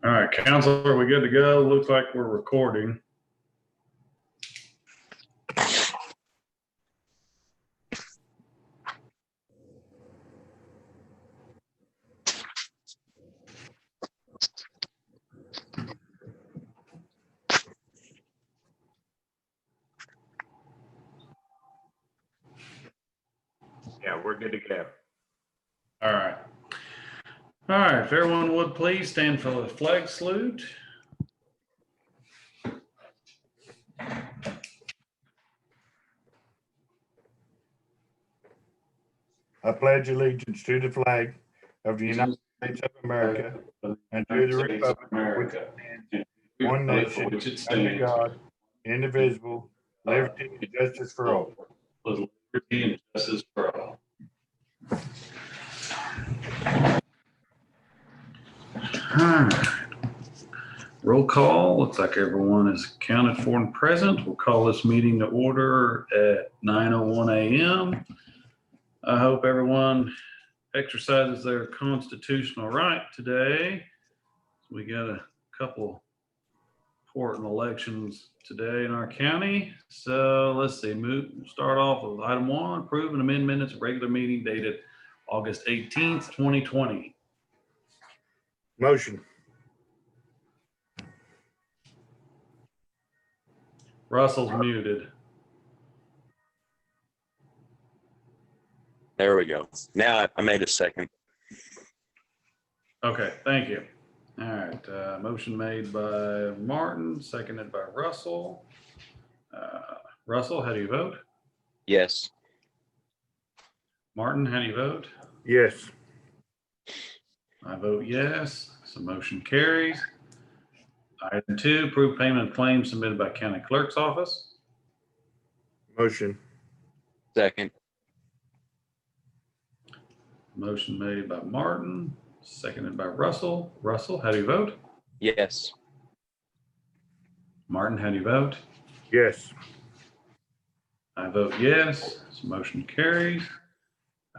All right, council, are we good to go? Looks like we're recording. Yeah, we're good to go. All right. All right, if everyone would please stand for the flag salute. I pledge allegiance to the flag of the United States of America and to the republic for which it stands, one nation, under God, indivisible, liberty and justice for all. With liberty and justice for all. All right. Roll call. Looks like everyone is accounted for and present. We'll call this meeting to order at 9:01 a.m. I hope everyone exercises their constitutional right today. We got a couple important elections today in our county. So let's see, start off with item 1, approve and amend minutes of regular meeting dated August 18th, 2020. Motion. Russell's muted. There we go. Now I made a second. Okay, thank you. All right, motion made by Martin, seconded by Russell. Russell, how do you vote? Yes. Martin, how do you vote? Yes. I vote yes, so motion carries. Item 2, approve payment of claims submitted by county clerk's office. Motion. Second. Motion made by Martin, seconded by Russell. Russell, how do you vote? Yes. Martin, how do you vote? Yes. I vote yes, so motion carries.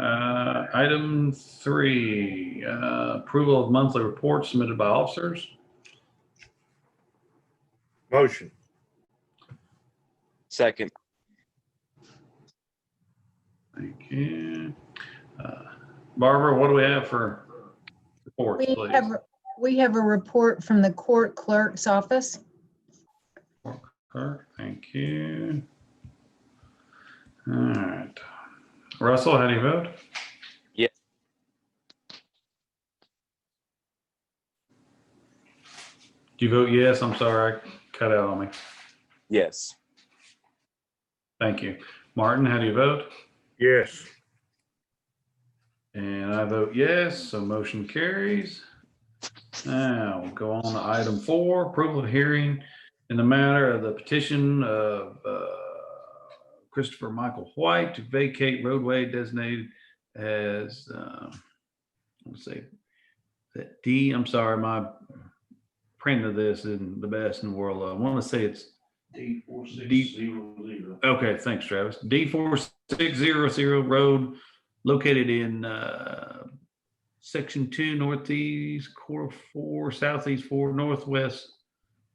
Item 3, approval of monthly reports submitted by officers. Motion. Second. Thank you. Barbara, what do we have for reports, please? We have a report from the court clerk's office. Clerk, thank you. All right. Russell, how do you vote? Yes. Do you vote yes? I'm sorry, I cut out on me. Yes. Thank you. Martin, how do you vote? Yes. And I vote yes, so motion carries. Now we'll go on to item 4, approval of hearing in the matter of the petition of Christopher Michael White to vacate roadway designated as, let's see, that D, I'm sorry, my print of this isn't the best in the world. I want to say it's D4600. Okay, thanks, Travis. D4600 road located in section 2, northeast quarter 4, southeast 4, northwest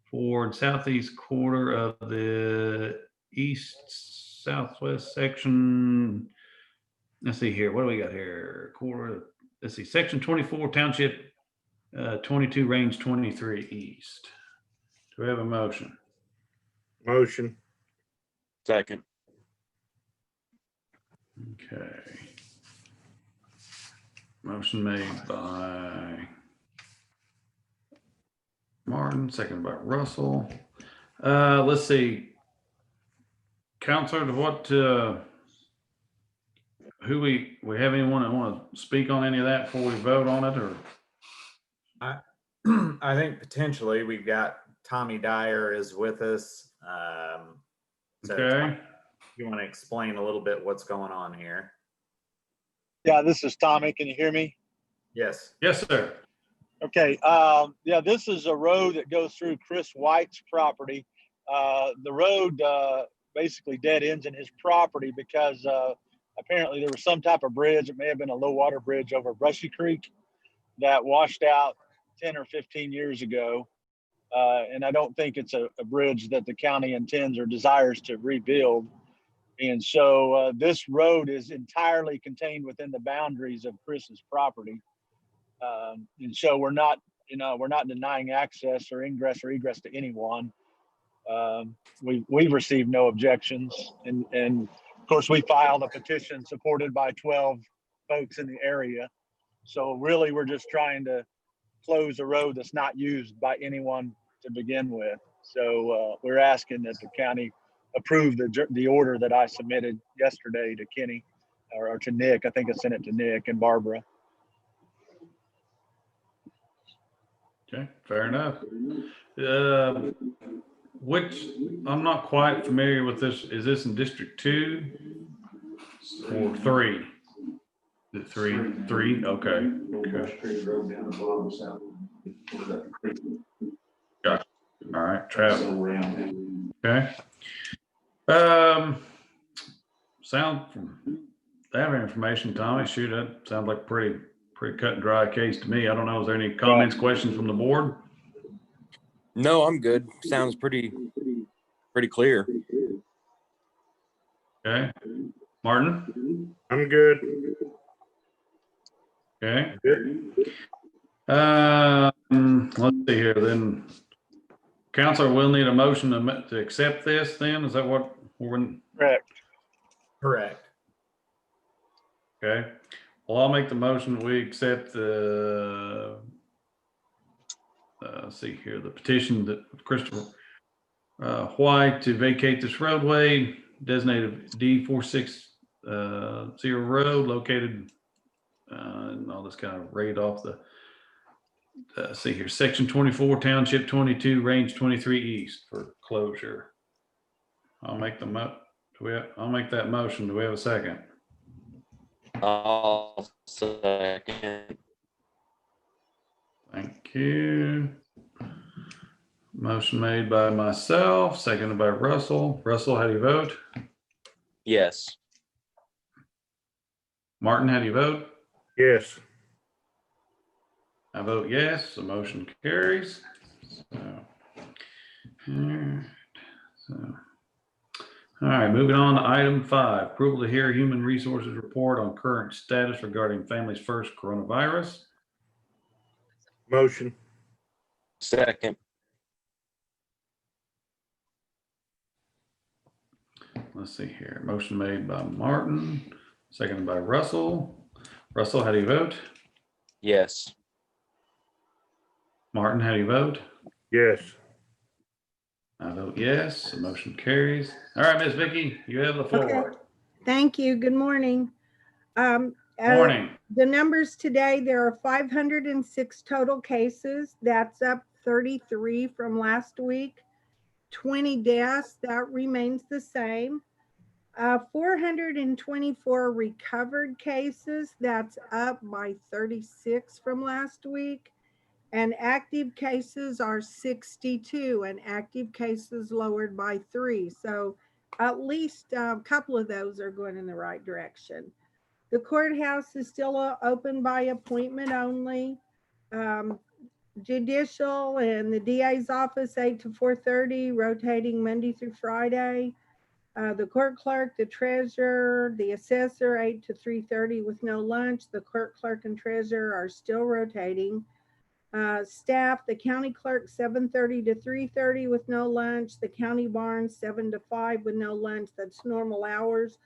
4, and southeast quarter of the east southwest section. Let's see here. What do we got here? Quarter. Let's see. Section 24, township 22, range 23 east. Do we have a motion? Motion. Second. Okay. Motion made by Martin, seconded by Russell. Let's see. Counselor, what, who we have anyone that want to speak on any of that before we vote on it, or? I think potentially we've got Tommy Dyer is with us. So Okay. Tommy, you want to explain a little bit what's going on here? Yeah, this is Tommy. Can you hear me? Yes. Yes, sir. Okay. Yeah, this is a road that goes through Chris White's property. The road basically dead ends in his property because apparently there was some type of bridge. It may have been a low water bridge over Brushy Creek that washed out 10 or 15 years ago. And I don't think it's a bridge that the county intends or desires to rebuild. And so this road is entirely contained within the boundaries of Chris's property. And so we're not denying access or ingress to anyone. We've received no objections. And of course, we filed a petition supported by 12 folks in the area. So really, we're just trying to close a road that's not used by anyone to begin with. So we're asking that the county approve the order that I submitted yesterday to Kenny or to Nick. I think I sent it to Nick and Barbara. Okay, fair enough. Which, I'm not quite familiar with this. Is this in District 2 or 3? Is it 3? 3? Okay. Gotcha. All right, travel. Okay. Sound from that information, Tommy, shoot, that sounds like pretty cut and dry case to me. I don't know. Is there any comments, questions from the board? No, I'm good. Sounds pretty clear. Okay. Martin? I'm good. Okay. Let's see here then. Counselor will need a motion to accept this then? Is that what we're? Correct. Correct. Okay. Well, I'll make the motion. We accept the, let's see here, the petition that Christopher White to vacate this roadway designated D460 road located, and I'll just kind of read off the, see here, section 24, township 22, range 23 east for closure. I'll make the I'll make that motion. Do we have a second? I'll second. Thank you. Motion made by myself, seconded by Russell. Russell, how do you vote? Yes. Martin, how do you vote? Yes. I vote yes. The motion carries. All right, moving on to item 5, approval to hear Human Resources report on current status regarding Families First coronavirus. Motion. Second. Let's see here. Motion made by Martin, seconded by Russell. Russell, how do you vote? Yes. Martin, how do you vote? Yes. I vote yes. The motion carries. All right, Ms. Vicky, you have the floor. Okay. Thank you. Good morning. Morning. The numbers today, there are 506 total cases. That's up 33 from last week. 20 deaths, that remains the same. 424 recovered cases, that's up by 36 from last week. And active cases are 62, and active cases lowered by 3. So at least a couple of those are going in the right direction. The courthouse is still open by appointment only. Judicial and the DA's office 8 to 4:30, rotating Monday through Friday. The court clerk, the treasurer, the assessor 8 to 3:30 with no lunch. The court clerk and treasurer are still rotating. Staff, the county clerk 7:30 to 3:30 with no lunch. The county barn 7 to 5 with no lunch. That's normal hours.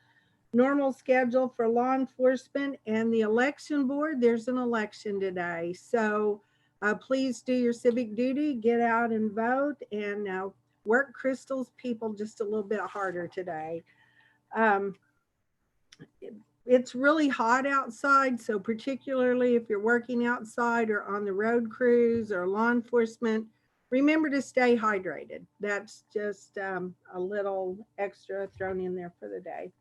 Normal schedule for law enforcement and the election board. There's an election today. So please do your civic duty, get out and vote, and work Crystal's people just a little bit harder today. It's really hot outside, so particularly if you're working outside or on the road crews or law enforcement, remember to stay hydrated. That's just a little extra thrown in there for the day.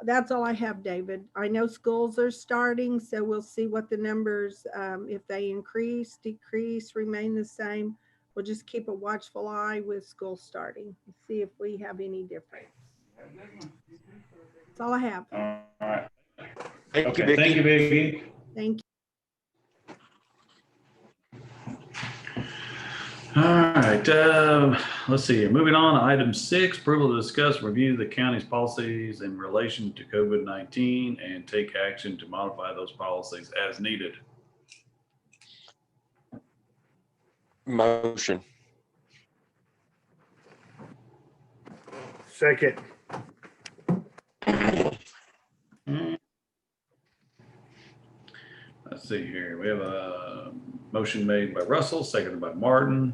That's all I have, David. I know schools are starting, so we'll see what the numbers, if they increase, decrease, remain the same. We'll just keep a watchful eye with school starting and see if we have any difference. That's all I have. All right. Thank you, Okay, Vicky. thank you, Vicky. Thank All right, let's see. Moving on, item 6, approval to discuss review the county's policies in relation to COVID-19 and take action to modify those policies as needed. Motion. Second. Let's see here. We have a motion made by Russell, seconded by Martin.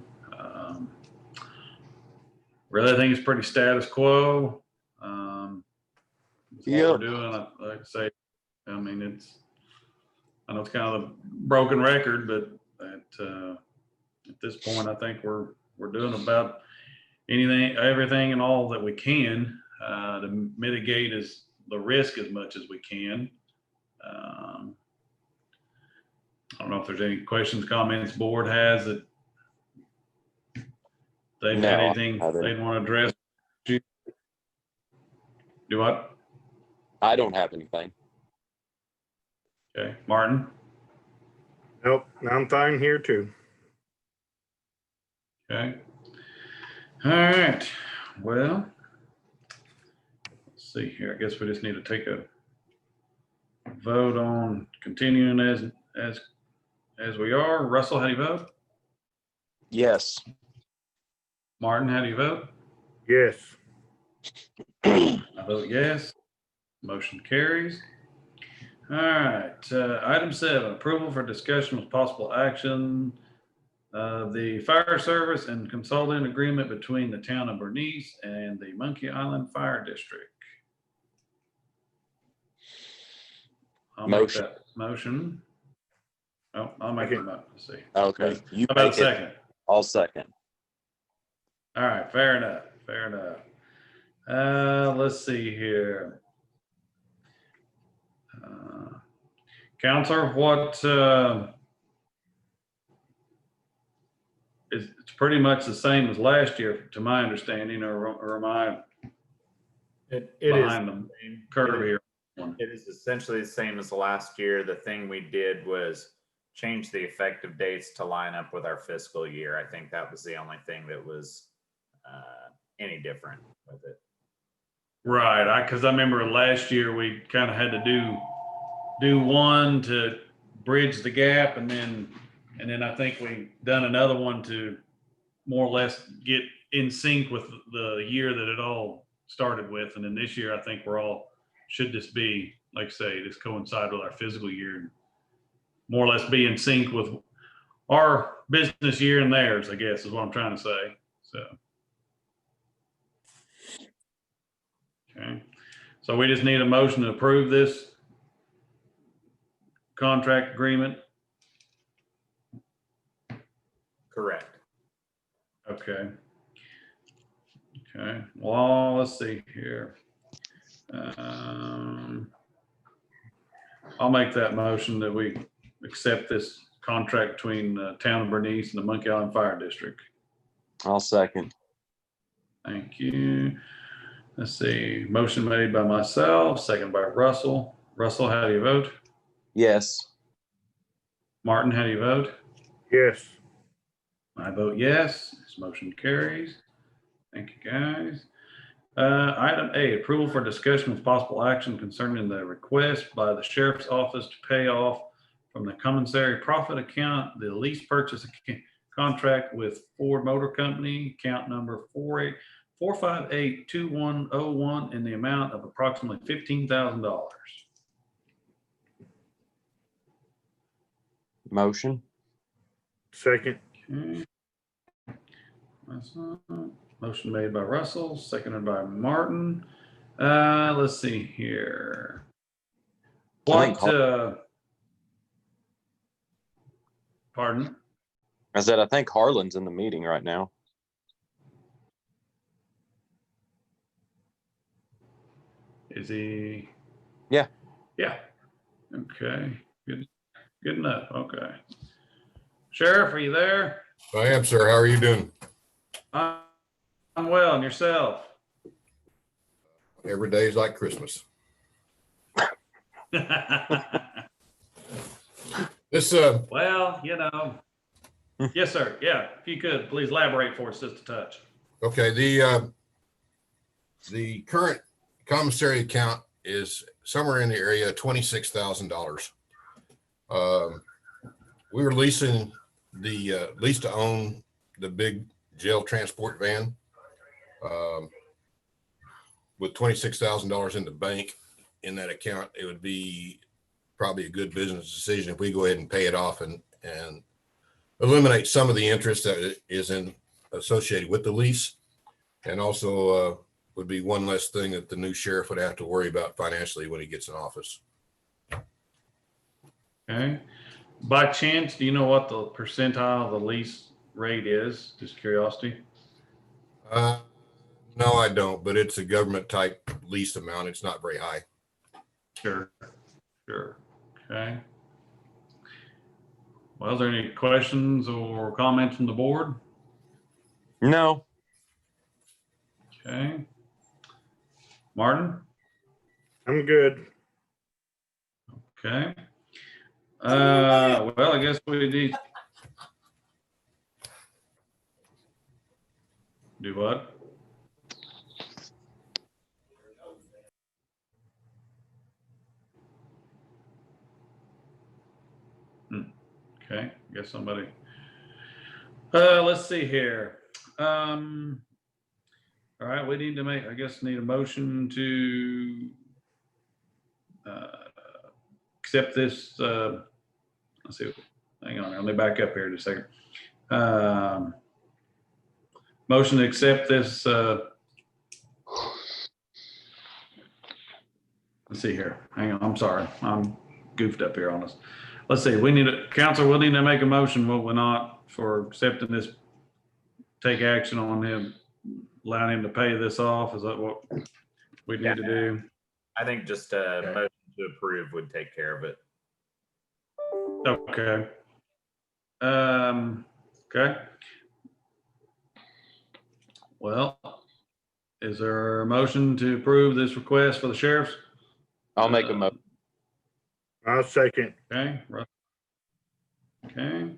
Really, I think it's pretty status quo. It's what we're doing. Like I say, I mean, I know it's kind of a broken record, but at this point, I think we're doing about everything and all that we can to mitigate the risk as much as we can. I don't know if there's any questions, comments board has that they've had anything they want to address. Do what? I don't have anything. Okay, Martin. Nope, I'm fine here too. Okay. All right. Well, let's see here. I guess we just need to take a vote on continuing as we are. Russell, how do you vote? Yes. Martin, how do you vote? Yes. I vote yes. Motion carries. All right. Item 7, approval for discussion with possible action of the fire service and consulting agreement between the town of Bernice and the Monkey Island Fire District. I'll make that motion. Oh, I'll make it up. Let's see. Okay. You How about a make it. second? I'll second. All right. Fair enough. Fair enough. Let's see here. Counselor, it's pretty much the same as last year, to my understanding, or am I It behind is. the curve here? It is essentially the same as last year. The thing we did was change the effective dates to line up with our fiscal year. I think that was the only thing that was any different with it. Right, because I remember last year we kind of had to do one to bridge the gap, and then I think we done another one to more or less get in sync with the year that it all started with. And then this year, I think should just be, like I say, just coincide with our fiscal year and more or less be in sync with our business year and theirs, I guess is what I'm trying to say. So, okay. So we just need a motion to approve this contract agreement. Correct. Okay. Okay. Well, let's see here. I'll make that motion that we accept this contract between the town of Bernice and the Monkey Island Fire District. I'll second. Thank you. Let's see. Motion made by myself, second by Russell. Russell, how do you vote? Yes. Martin, how do you vote? Yes. I vote yes. This motion carries. Thank you, guys. Item 8, approval for discussion with possible action concerning the request by the sheriff's office to pay off from the commissary profit account the lease purchase contract with Ford Motor Company, account number 4582101 in the amount of approximately $15,000. Motion. Second. Okay. Motion made by Russell, seconded by Martin. Let's see here. Pardon? I said, I think Harlan's in the meeting right now. Is he? Yeah. Yeah. Okay. Good enough. Okay. Sheriff, are you there? I am, sir. How are you doing? I'm well, and yourself? Every day is like Christmas. This, Well, you know, Yes, sir. Yeah, if you could, please elaborate for us just a touch. Okay, the current commissary account is somewhere in the area of $26,000. We were leasing the lease to own the big jail transport van. With $26,000 in the bank in that account, it would be probably a good business decision if we go ahead and pay it off and eliminate some of the interest that is associated with the lease. And also would be one less thing that the new sheriff would have to worry about financially when he gets in office. Okay. By chance, do you know what the percentile of the lease rate is? Just curiosity. No, I don't, but it's a government type lease amount. It's not very high. Sure. Okay. Well, is there any questions or comments from the board? No. Okay. Martin? I'm good. Okay. Well, I guess we need. Do what? Okay, guess somebody. Let's see here. All right, we need to make, I guess, need a motion to accept this. Let's see. Hang on, let me back up here just a second. Motion to accept this. Let's see here. Hang on, I'm sorry. I'm goofed up here on us. Let's see, we need a, council, we'll need to make a motion, will we not, for accepting this, take action on him, allowing him to pay this off? Is that what we need to do? I think just a motion to approve would take care of it. Okay. Okay. Well, is there a motion to approve this request for the sheriff's? I'll make a motion. I'll second. Okay. Okay.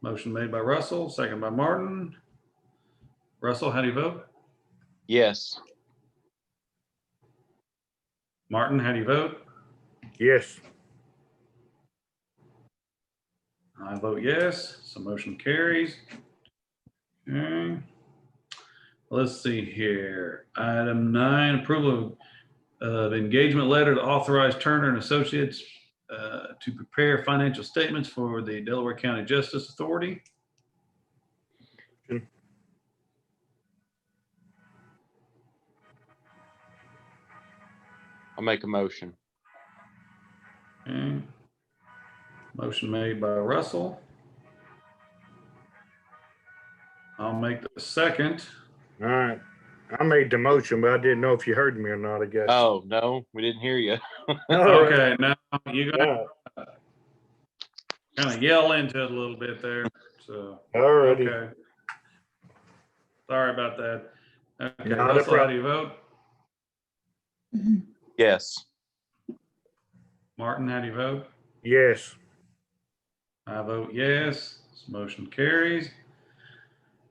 Motion made by Russell, second by Martin. Russell, how do you vote? Yes. Martin, how do you vote? Yes. I vote yes, so motion carries. Okay. Let's see here. Item 9, approval of engagement letter to authorize Turner and Associates to prepare financial statements for the Delaware County Justice Authority. I'll make a motion. Okay. Motion made by Russell. I'll make the second. All right. I made the motion, but I didn't know if you heard me or not, I guess. Oh, no, we didn't hear you. All right. Okay, now you're gonna Yeah. kind of yell into it a little bit there. So, All righty. okay. Sorry about that. Okay, Not a Russell, how problem. do you vote? Yes. Martin, how do you vote? Yes. I vote yes. This motion carries.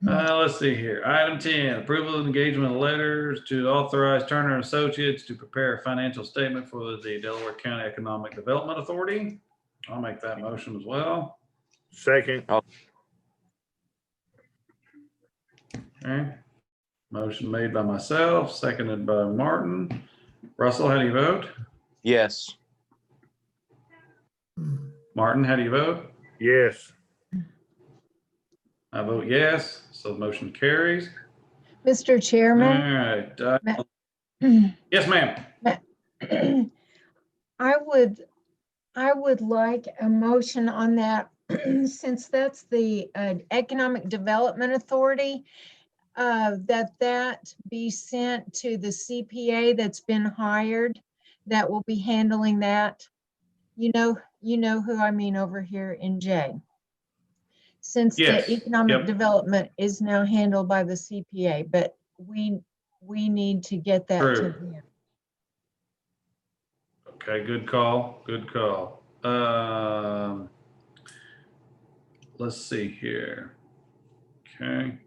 Let's see here. Item 10, approval of engagement letters to authorize Turner and Associates to prepare a financial statement for the Delaware County Economic Development Authority. I'll make that motion as well. Second. Okay. Motion made by myself, seconded by Martin. Russell, how do you vote? Yes. Martin, how do you vote? Yes. I vote yes, so the motion carries. Mr. All Chairman, right. Yes, ma'am. I would like a motion on that since that's the Economic Development Authority, that be sent to the CPA that's been hired that will be handling that. You know who I mean over here in J. Since Yes, the economic yep. development is now handled by the CPA, but we need to get that to True. them. Okay, good call, good call. let's see here. Okay.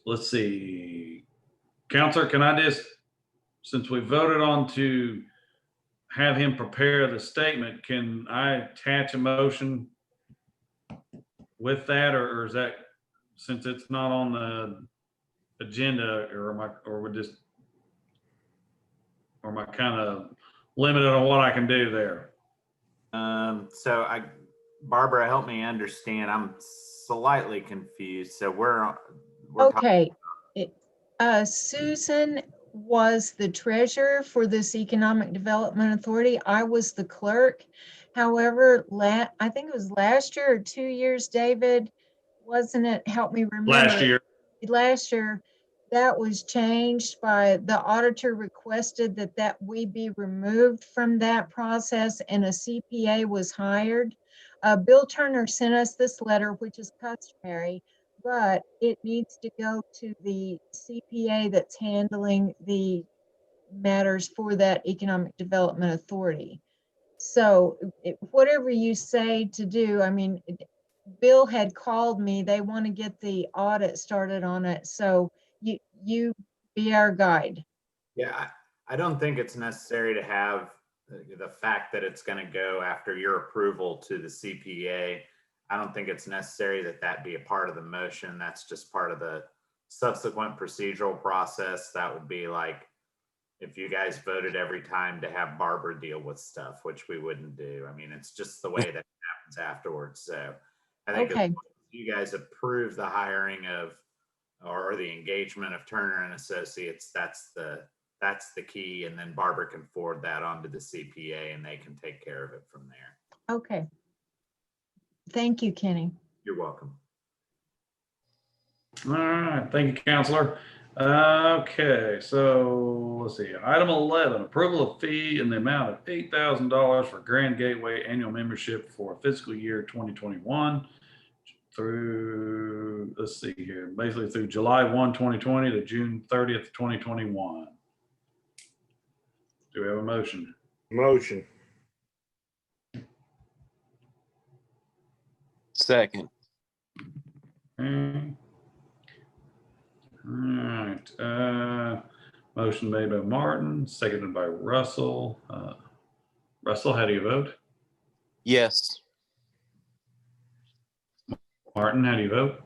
Let's see. Counselor, can I just, since we voted on to have him prepare the statement, can I attach a motion with that, or is that, since it's not on the agenda, or am I, or would just, or am I kind of limited on what I can do there? Barbara, help me understand. I'm slightly confused. So we're talking. Okay. Susan was the treasurer for this Economic Development Authority. I was the clerk. However, I think it was last year or 2 years, David, wasn't it? Help me remember. Last year. Last year, that was changed by the auditor requested that we be removed from that process, and a CPA was hired. Bill Turner sent us this letter, which is customary, but it needs to go to the CPA that's handling the matters for that Economic Development Authority. So whatever you say to do, I mean, Bill had called me, they want to get the audit started on it. So you be our guide. Yeah, I don't think it's necessary to have the fact that it's going to go after your approval to the CPA. I don't think it's necessary that be a part of the motion. That's just part of the subsequent procedural process. That would be like if you guys voted every time to have Barbara deal with stuff, which we wouldn't do. I mean, it's just the way that happens afterwards. So I think Okay. if you guys approve the hiring of or the engagement of Turner and Associates, that's the key. And then Barbara can forward that on to the CPA and they can take care of it from there. Okay. Thank you, Kenny. You're welcome. All right, thank you, Counselor. Okay, so let's see. Item 11, approval of fee in the amount of $8,000 for Grand Gateway annual membership for fiscal year 2021 through, let's see here, basically through July 1, 2020 to June 30th, 2021. Do we have a motion? Motion. Second. Okay. All right. Motion made by Martin, seconded by Russell. Russell, how do you vote? Yes. Martin, how do you vote?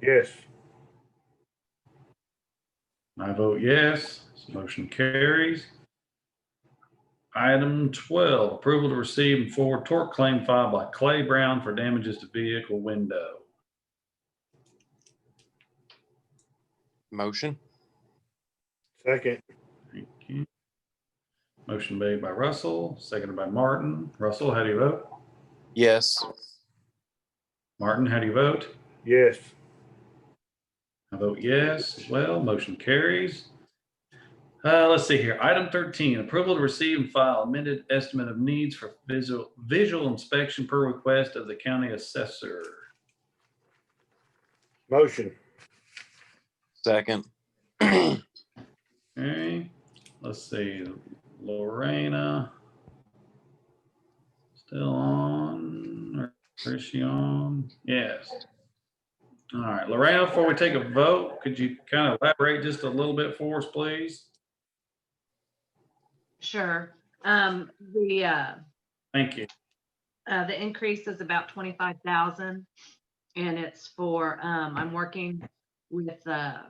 Yes. I vote yes. This motion carries. Item 12, approval to receive and forward tort claim filed by Clay Brown for damages to vehicle window. Motion. Second. Thank you. Motion made by Russell, seconded by Martin. Russell, how do you vote? Yes. Martin, how do you vote? Yes. I vote yes as well. Motion carries. Let's see here. Item 13, approval to receive and file amended estimate of needs for visual inspection per request of the county assessor. Motion. Second. Okay, let's see. Lorena still on, or is she on? Yes. All right, Lorena, before we take a vote, could you kind of elaborate just a little bit for us, please? Sure. Thank you. The increase is about 25,000, and it's for I'm working with a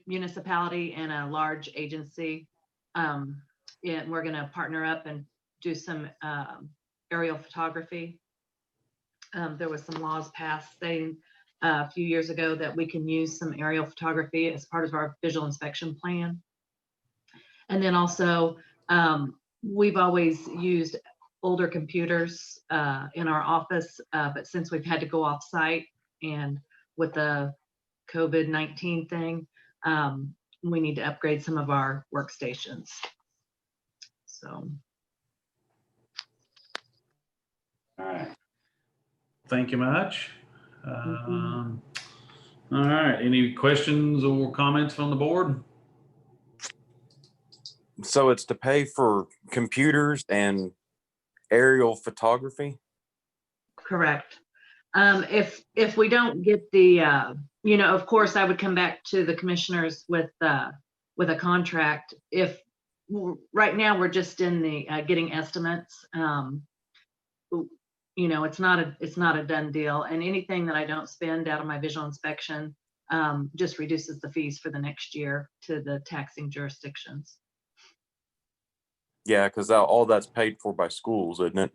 municipality and a large agency, and we're going to partner up and do some aerial photography. There was some laws passed saying a few years ago that we can use some aerial photography as part of our visual inspection plan. And then also, we've always used older computers in our office, but since we've had to go off site and with the COVID-19 thing, we need to upgrade some of our workstations. So. All right. Thank you much. All right. Any questions or comments from the board? So it's to pay for computers and aerial photography? Correct. If we don't get the, of course, I would come back to the commissioners with a contract. Right now we're just in the getting estimates. It's not a done deal, and anything that I don't spend out of my visual inspection just reduces the fees for the next year to the taxing jurisdictions. Yeah, because all that's paid for by schools, isn't it?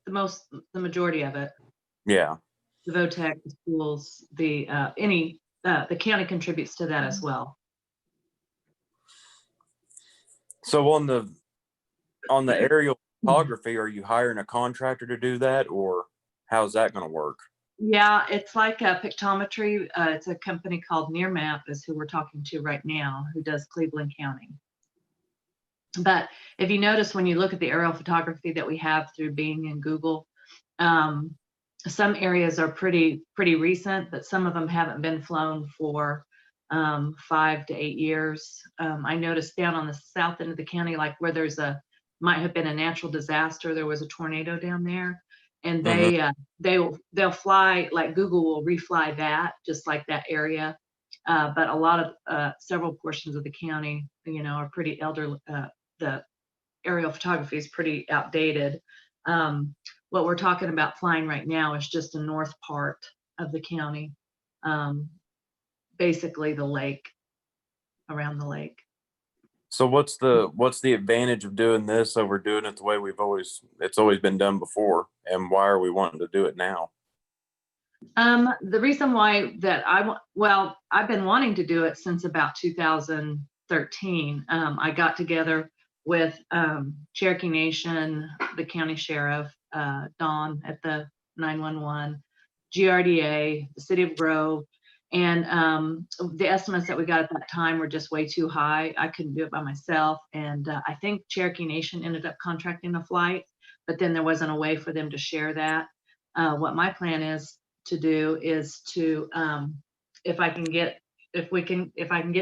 The majority of it. Yeah. The VOTEC, the schools, the county contributes to that as well. So on the aerial photography, are you hiring a contractor to do that, or how's that going to work? Yeah, it's like a pictometry. It's a company called Nearmap is who we're talking to right now, who does Cleveland County. But if you notice, when you look at the aerial photography that we have through Bing and Google, some areas are pretty recent, but some of them haven't been flown for 5 to 8 years. I noticed down on the south end of the county, like where might have been a natural disaster, there was a tornado down there, and they'll fly, like Google will refly that, just like that area. But a lot of several portions of the county, are pretty elderly. The aerial photography is pretty outdated. What we're talking about flying right now is just the north part of the county, basically the lake, around the lake. So what's the advantage of doing this over doing it the way it's always been done before, and why are we wanting to do it now? The reason why that I've been wanting to do it since about 2013. I got together with Cherokee Nation, the county sheriff, Don at the 911, GRDA, the city of Grove, and the estimates that we got at that time were just way too high. I couldn't do it by myself, and I think Cherokee Nation ended up contracting a flight, but then there wasn't a way for them to share that. What my plan is to do is to, if I can get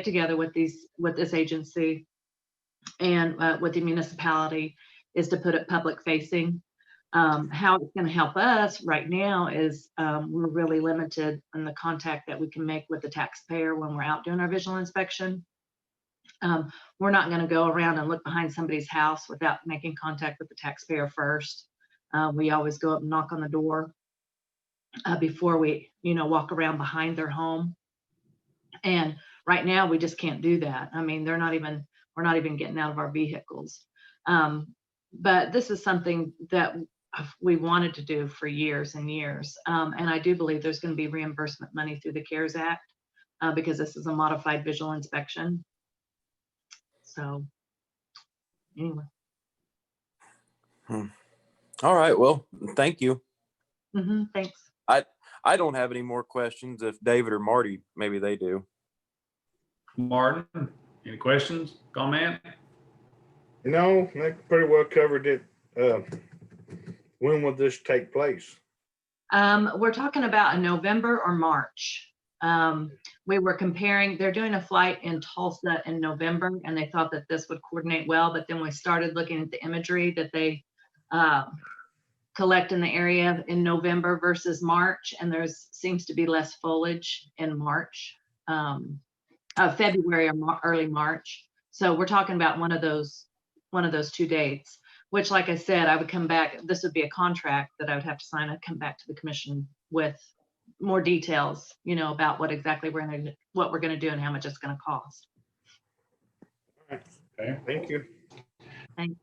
together with this agency and with the municipality, is to put it public facing. How it's going to help us right now is we're really limited in the contact that we can make with the taxpayer when we're out doing our visual inspection. We're not going to go around and look behind somebody's house without making contact with the taxpayer first. We always go up and knock on the door before we, walk around behind their home. And right now we just can't do that. I mean, we're not even getting out of our vehicles. But this is something that we wanted to do for years and years. And I do believe there's going to be reimbursement money through the CARES Act because this is a modified visual inspection. So anyway. All right. Well, thank you. Thanks. I don't have any more questions. If David or Marty, maybe they do. Martin, any questions, comment? They pretty well covered it. When will this take place? We're talking about in November or March. We were comparing, they're doing a flight in Tulsa in November, and they thought that this would coordinate well, but then we started looking at the imagery that they collect in the area in November versus March, and seems to be less foliage in March, February or early March. So we're talking about one of those 2 dates, which, like I said, I would come back. This would be a contract that I would have to sign. I'd come back to the commission with more details, about what exactly we're going to do and how much it's going to cost. Okay, thank you. Thanks.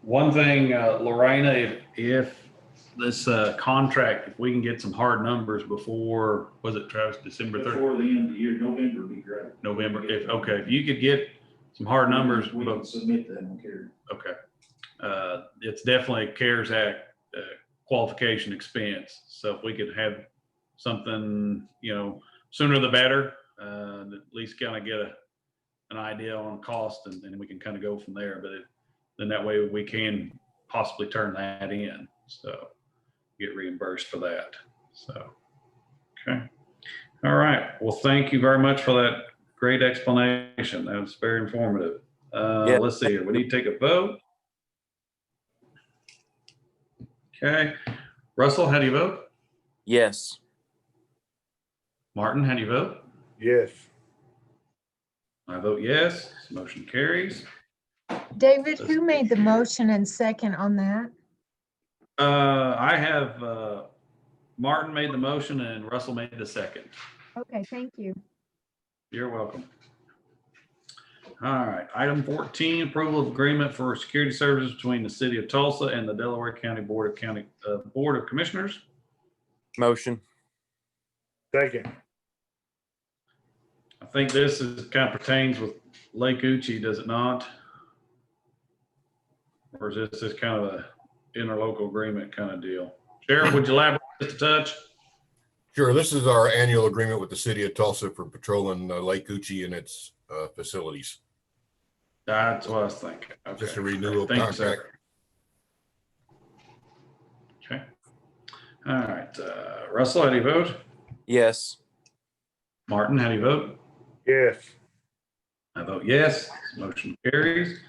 One thing, Lorena, if this contract, if we can get some hard numbers before, was it Travis, December 3rd? Before the end of the year, November would be great. November, if you could get some hard numbers. We can submit that on CARES. Okay. It's definitely a CARES Act qualification expense. So if we could have something, sooner the better, at least kind of get an idea on cost, and we can kind of go from there. But then that way we can possibly turn that in. So get reimbursed for that. So, okay. All right. Well, thank you very much for that great explanation. That was very informative. Yeah. Let's see here. We need to take a vote. Okay. Russell, how do you vote? Yes. Martin, how do you vote? Yes. I vote yes. Motion carries. David, who made the motion and second on that? I have, Martin made the motion and Russell made the second. Okay, thank you. You're welcome. All right, item 14, approval of agreement for security services between the city of Tulsa and the Delaware County Board of Commissioners. Motion. Second. I think this is kind of pertains with Lake Uchi, does it not? Or is this kind of a interlocal agreement kind of deal? Sheriff, would you elaborate just a touch? Sure. This is our annual agreement with the city of Tulsa for patrolling Lake Uchi and its facilities. That's what I was thinking. Okay. Just a renewal Thank you, contract. sir. Okay. All right. Russell, how do you vote? Yes. Martin, how do you vote? Yes. I vote yes. Motion carries.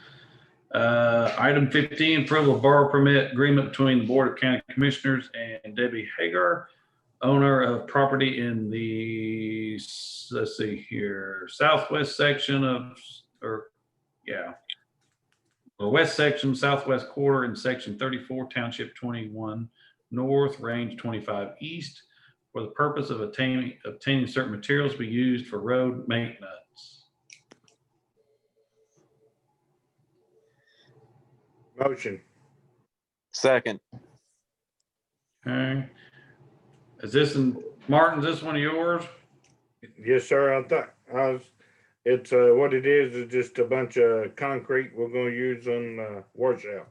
Item 15, approval of borrow permit agreement between the Board of County Commissioners and Debbie Hagar, owner of property in the, let's see here, southwest section of, the west section, southwest quarter in section 34, township 21 north, range 25 east, for the purpose of obtaining certain materials to be used for road maintenance. Motion. Second. Okay. Is this Martin, is this one of yours? Yes, sir. It's what it is just a bunch of concrete we're gonna use on washouts.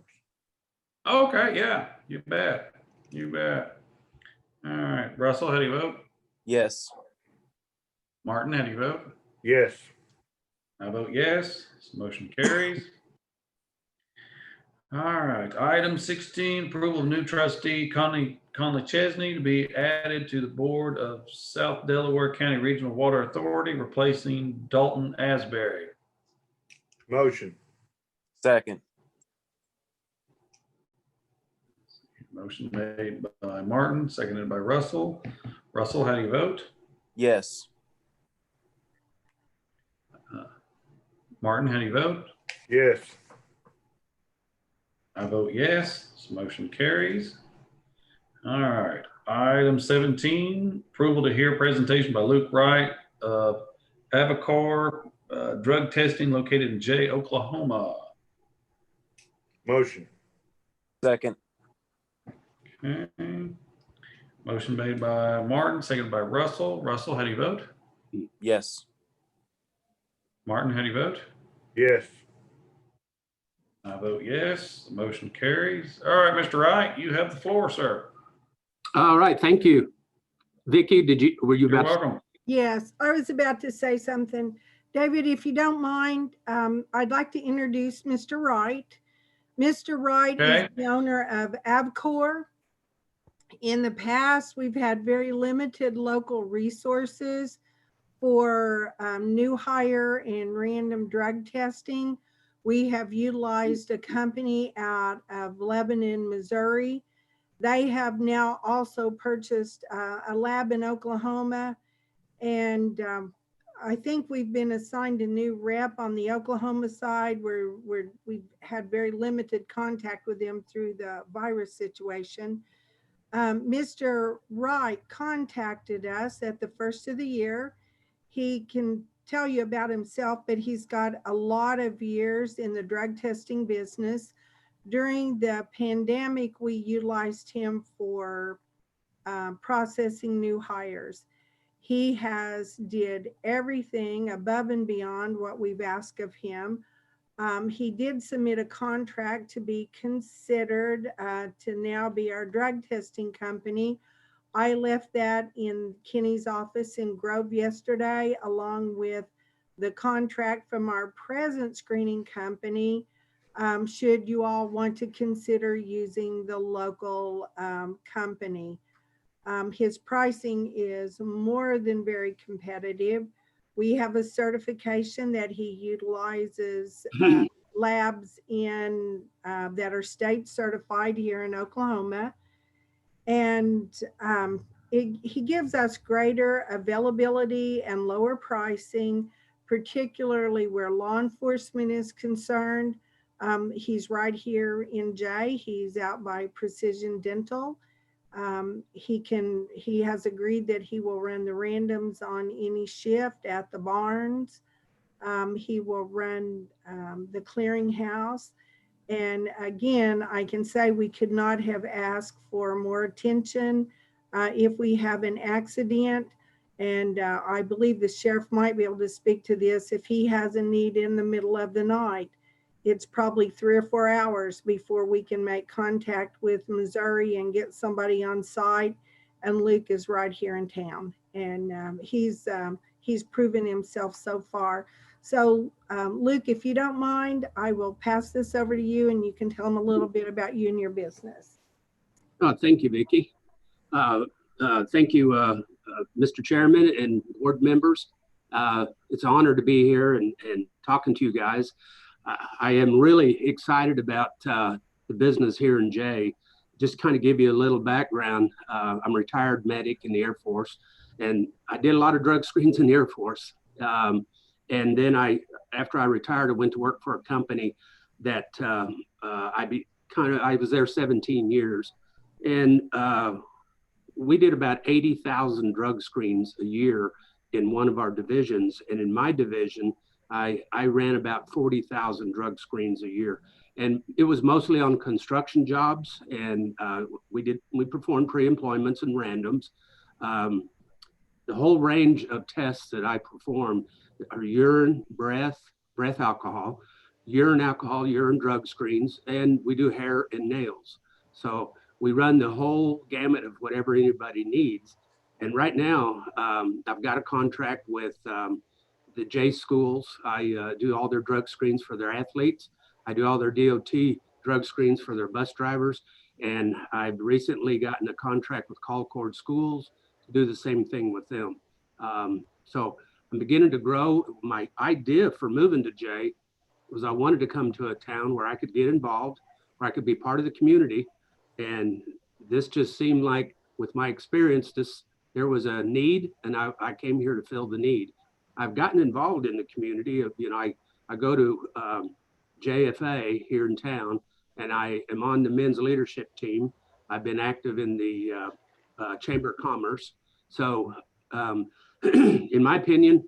Okay, yeah, you bet. You bet. All right, Russell, how do you vote? Yes. Martin, how do you vote? Yes. I vote yes. This motion carries. All right, item 16, approval of new trustee Conley Chesney to be added to the board of South Delaware County Regional Water Authority, replacing Dalton Asbury. Motion. Second. Motion made by Martin, seconded by Russell. Russell, how do you vote? Yes. Martin, how do you vote? Yes. I vote yes. This motion carries. All right. Item 17, approval to hear presentation by Luke Wright of Avacor drug testing located in Jay, Oklahoma. Motion. Second. Okay. Motion made by Martin, seconded by Russell. Russell, how do you vote? Yes. Martin, how do you vote? Yes. I vote yes. The motion carries. All right, Mr. Wright, you have the floor, sir. All right, thank you. Vicky, were you You're about to? welcome. Yes, I was about to say something. David, if you don't mind, I'd like to introduce Mr. Wright. Mr. Wright Okay. is the owner of Avcor. In the past, we've had very limited local resources for new hire and random drug testing. We have utilized a company out of Lebanon, Missouri. They have now also purchased a lab in Oklahoma. And I think we've been assigned a new rep on the Oklahoma side where we've had very limited contact with them through the virus situation. Mr. Wright contacted us at the first of the year. He can tell you about himself, but he's got a lot of years in the drug testing business. During the pandemic, we utilized him for processing new hires. He has did everything above and beyond what we've asked of him. He did submit a contract to be considered to now be our drug testing company. I left that in Kenny's office in Grove yesterday, along with the contract from our present screening company. Should you all want to consider using the local company. His pricing is more than very competitive. We have a certification that he utilizes labs in that are state certified here in Oklahoma. And he gives us greater availability and lower pricing, particularly where law enforcement is concerned. He's right here in Jay. He's out by Precision Dental. He has agreed that he will run the randoms on any shift at the barns. He will run the clearinghouse. And again, I can say we could not have asked for more attention if we have an accident. And I believe the sheriff might be able to speak to this. If he has a need in the middle of the night, it's probably 3 or 4 hours before we can make contact with Missouri and get somebody on site. And Luke is right here in town, and he's proven himself so far. So Luke, if you don't mind, I will pass this over to you and you can tell them a little bit about you and your business. Oh, thank you, Vicki. Thank you, Mr. Chairman and board members. It's an honor to be here and talking to you guys. I am really excited about the business here in Jay. Just kind of give you a little background. I'm a retired medic in the Air Force, and I did a lot of drug screens in the Air Force. And then after I retired, I went to work for a company that I was there 17 years. And we did about 80,000 drug screens a year in one of our divisions. And in my division, I ran about 40,000 drug screens a year. And it was mostly on construction jobs. And we performed pre-employments and randoms. The whole range of tests that I perform are urine, breath alcohol, urine drug screens, and we do hair and nails. So we run the whole gamut of whatever anybody needs. And right now, I've got a contract with the J schools. I do all their drug screens for their athletes. I do all their DOT drug screens for their bus drivers. And I've recently gotten a contract with Concord Schools to do the same thing with them. So I'm beginning to grow. My idea for moving to Jay was I wanted to come to a town where I could get involved, where I could be part of the community. And this just seemed like, with my experience, there was a need, and I came here to fill the need. I've gotten involved in the community. I go to JFA here in town, and I am on the men's leadership team. I've been active in the Chamber of Commerce. So in my opinion,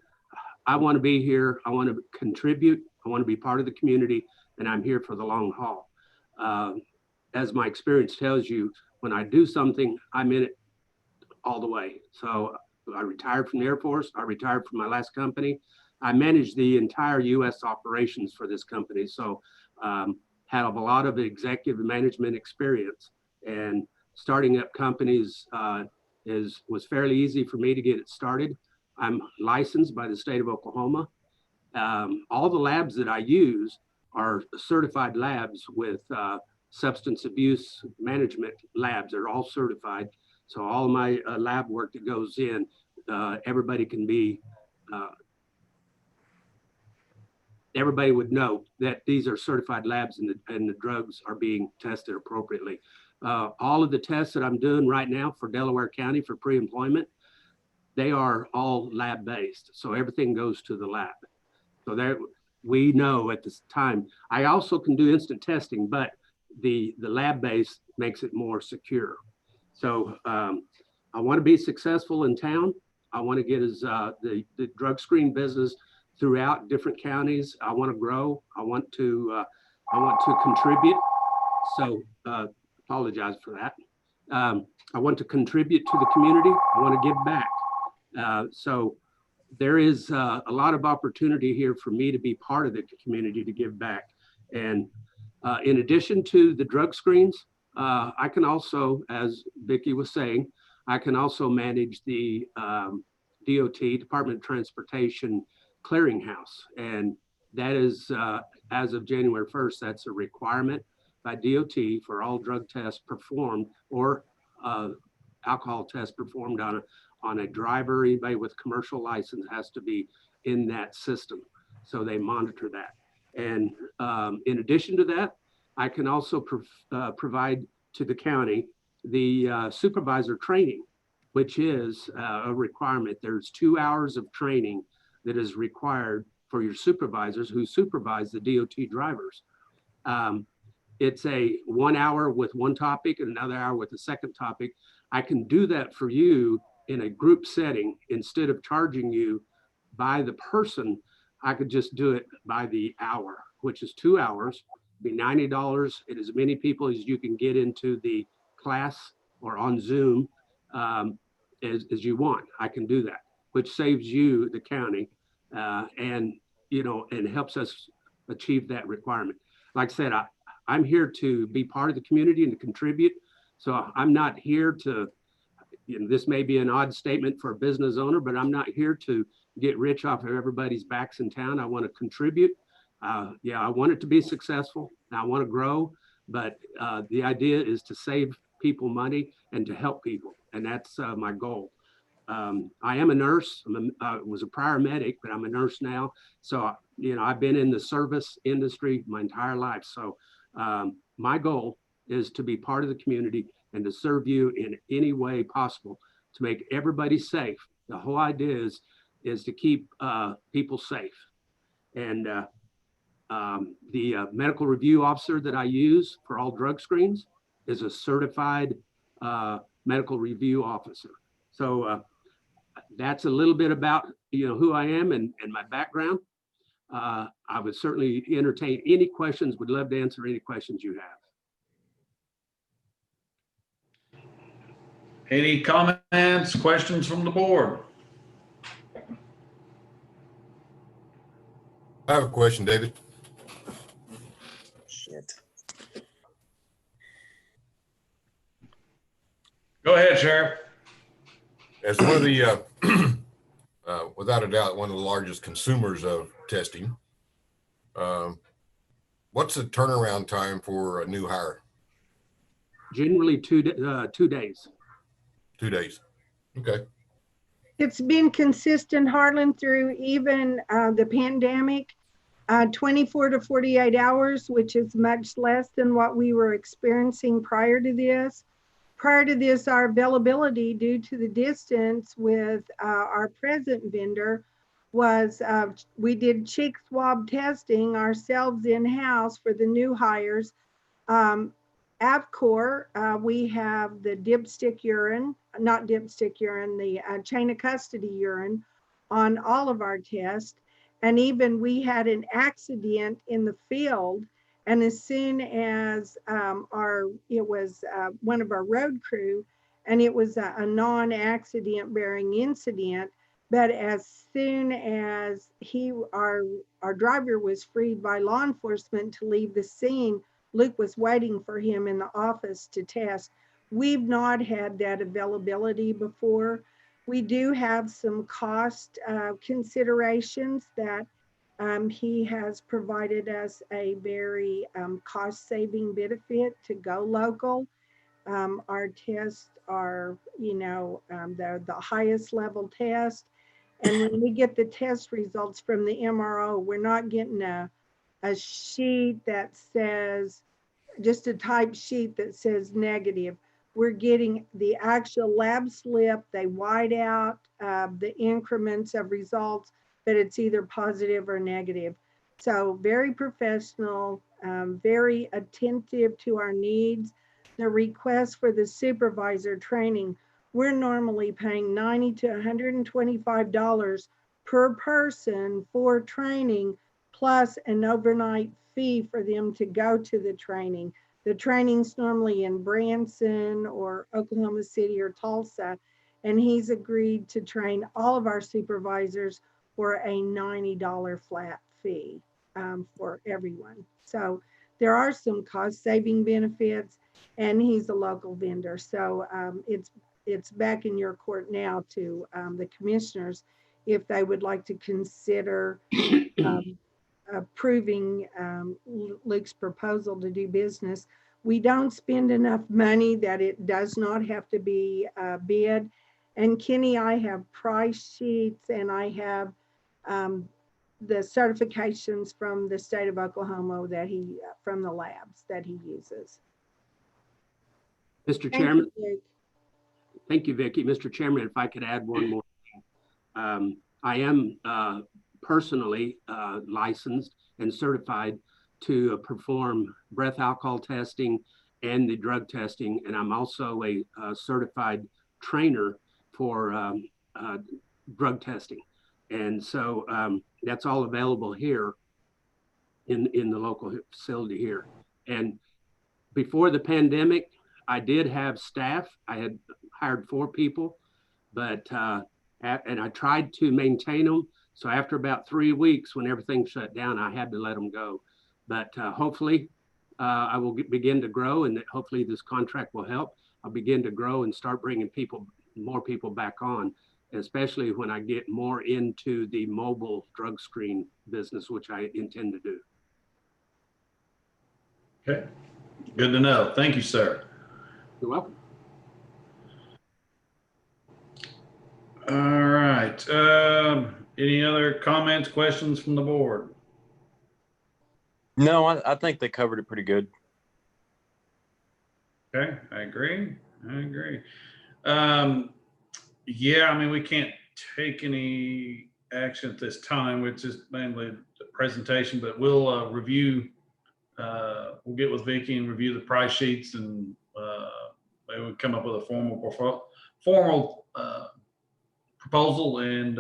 I want to be here. I want to contribute. I want to be part of the community, and I'm here for the long haul. As my experience tells you, when I do something, I'm in it all the way. So I retired from the Air Force. I retired from my last company. I managed the entire U.S. operations for this company. So have a lot of executive management experience, and starting up companies was fairly easy for me to get it started. I'm licensed by the state of Oklahoma. All the labs that I use are certified labs with substance abuse management labs. They're all certified. So all of my lab work that goes in, everybody would know that these are certified labs and the drugs are being tested appropriately. All of the tests that I'm doing right now for Delaware County for pre-employment, they are all lab-based. So everything goes to the lab. So there, we know at this time. I also can do instant testing, but the lab-based makes it more secure. So I want to be successful in town. I want to get the drug screen business throughout different counties. I want to grow. I want to contribute. So apologize for that. I want to contribute to the community. I want to give back. So there is a lot of opportunity here for me to be part of the community, to give back. And in addition to the drug screens, I can also, as Vicki was saying, I can also manage the DOT, Department of Transportation clearinghouse. And that is, as of January 1st, that's a requirement by DOT for all drug tests performed or alcohol tests performed on a driver. Anybody with commercial license has to be in that system. So they monitor that. And in addition to that, I can also provide to the county the supervisor training, which is a requirement. There's 2 hours of training that is required for your supervisors who supervise the DOT drivers. It's a 1 hour with one topic and another hour with the second topic. I can do that for you in a group setting. Instead of charging you by the person, I could just do it by the hour, which is 2 hours, be $90, and as many people as you can get into the class or on Zoom as you want. I can do that, which saves you, the county, and and helps us achieve that requirement. Like I said, I'm here to be part of the community and to contribute. So I'm not here to, this may be an odd statement for a business owner, but I'm not here to get rich off of everybody's backs in town. I want to contribute. Yeah, I want it to be successful. I want to grow, but the idea is to save people money and to help people. And that's my goal. I am a nurse. I was a prior medic, but I'm a nurse now. So, I've been in the service industry my entire life. So my goal is to be part of the community and to serve you in any way possible to make everybody safe. The whole idea is to keep people safe. And the medical review officer that I use for all drug screens is a certified medical review officer. So that's a little bit about who I am and my background. I would certainly entertain any questions, would love to answer any questions you have. Any comments, questions from the board? I have a question, David. Shit. Go ahead, Sheriff. As one of the, without a doubt, one of the largest consumers of testing, what's the turnaround time for a new hire? Generally 2 days. 2 days. Okay. It's been consistent, Harlan, through even the pandemic, 24 to 48 hours, which is much less than what we were experiencing prior to this. Prior to this, our availability due to the distance with our present vendor was we did cheek swab testing ourselves in-house for the new hires. AvCor, we have the dipstick urine, not dipstick urine, the chain of custody urine on all of our tests. And even we had an accident in the field. And as soon as it was one of our road crew, and it was a non-accident bearing incident, but as soon as our driver was freed by law enforcement to leave the scene, Luke was waiting for him in the office to test. We've not had that availability before. We do have some cost considerations that he has provided us a very cost-saving benefit to go local. Our tests are, the highest level test. And when we get the test results from the MRO, we're not getting a sheet that says, just a type sheet that says negative. We're getting the actual lab slip. They white out the increments of results, but it's either positive or negative. So very professional, very attentive to our needs. The request for the supervisor training, we're normally paying $90 to $125 per person for training, plus an overnight fee for them to go to the training. The training's normally in Branson or Oklahoma City or Tulsa, and he's agreed to train all of our supervisors for a $90 flat fee for everyone. So there are some cost saving benefits, and he's a local vendor. So it's back in your court now to the commissioners if they would like to consider approving Luke's proposal to do business. We don't spend enough money that it does not have to be bid. And Kenny, I have price sheets and I have the certifications from the state of Oklahoma that from the labs that he uses. Mr. Thank Chairman, you, Vic. thank you, Vicky. Mr. Chairman, if I could add one more. I am personally licensed and certified to perform breath alcohol testing and the drug testing. And I'm also a certified trainer for drug testing. And so that's all available here in the local facility here. And before the pandemic, I did have staff. I had hired 4 people, but and I tried to maintain them. So after about 3 weeks, when everything shut down, I had to let them go. But hopefully I will begin to grow, and that hopefully this contract will help. I'll begin to grow and start bringing more people back on, especially when I get more into the mobile drug screen business, which I intend to do. Okay, good to know. Thank you, sir. You're welcome. All right. Any other comments, questions from the board? No, I think they covered it pretty good. Okay, I agree. Yeah, I mean, we can't take any action at this time, which is mainly the presentation, but we'll review, we'll get with Vicky and review the price sheets, and maybe we'll come up with a formal proposal, and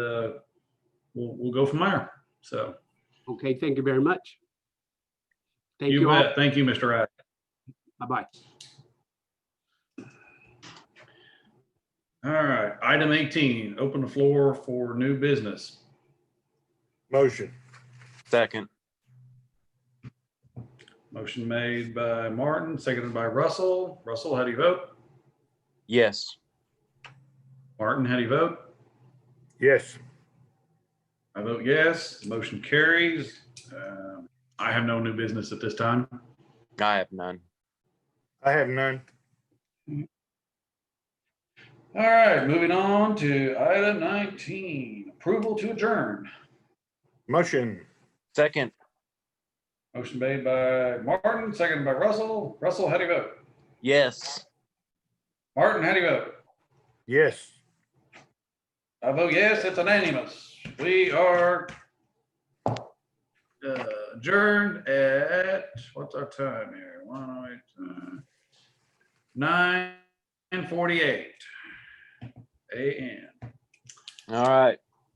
we'll go from there. So. Okay, thank you very much. Thank You you all. bet. Thank you, Mr. Wright. Bye-bye. All right, item 18, open the floor for new business. Motion. Second. Motion made by Martin, seconded by Russell. Russell, how do you vote? Yes. Martin, how do you vote? Yes. I vote yes. The motion carries. I have no new business at this time. I have none. I have none. All right, moving on to item 19, approval to adjourn. Motion. Second. Motion made by Martin, seconded by Russell. Russell, how do you vote? Yes. Martin, how do you vote? Yes. I vote yes, it's unanimous. We are adjourned at, what's our time here? 9:48 a.m. All right.